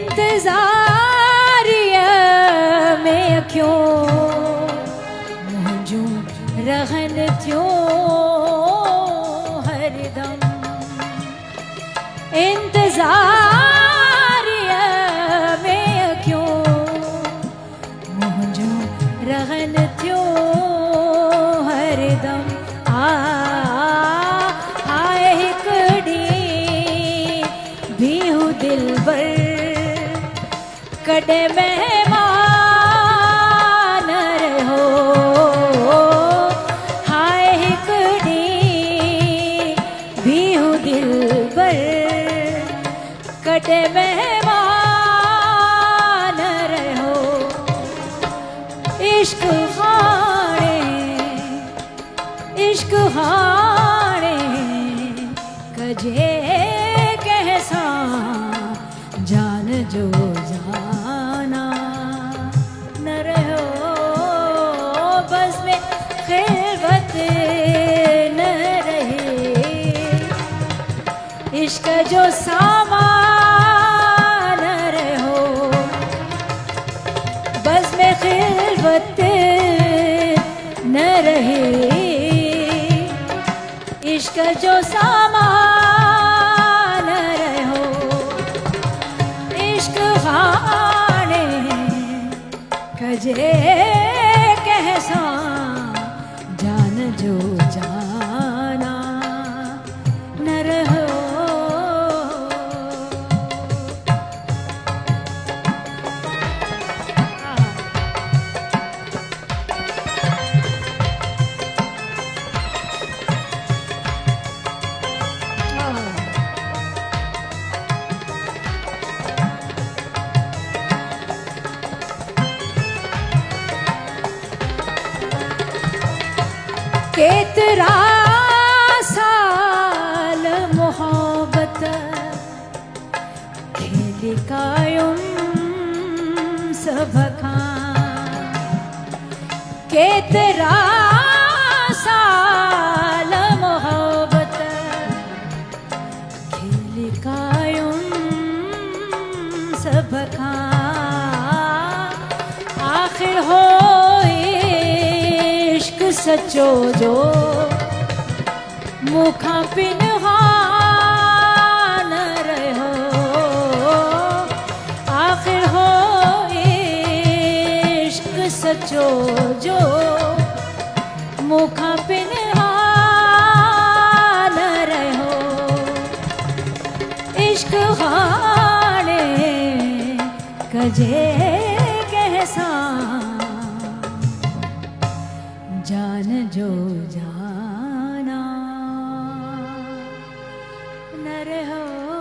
इंतज़ारिया में क्यों मुझू रहन थियो हरदम इंतज़ारिया में क्यों मुझू रहन थियो हरदम हाय हिकड़ी बीहू दिल बर कॾहिं महिमान रहो हाय हिकड़ी बीहू दिल बर कॾहिं महिमान रहो इश्क हाणे कजे कैसां जान जो जाना न रहो बस में खिलवत न रहे इश्क जो सामान रहो बस में खिलवत न रहे इश्क जो सामान रहो इश्क हाणे कजे कैसां जान जो जाना न रहो केतरा साल मोहब्बत खेली कायम सब खां केतरा साल मोहब्बत खेली कायम सब खां आखिर हो सचो जो मुखा पिनहान रहो आखिर हो इश्क सचो जो मुखा पिनहान रहो इश्क हाणे कजे कैसां जान जो जाना न रहो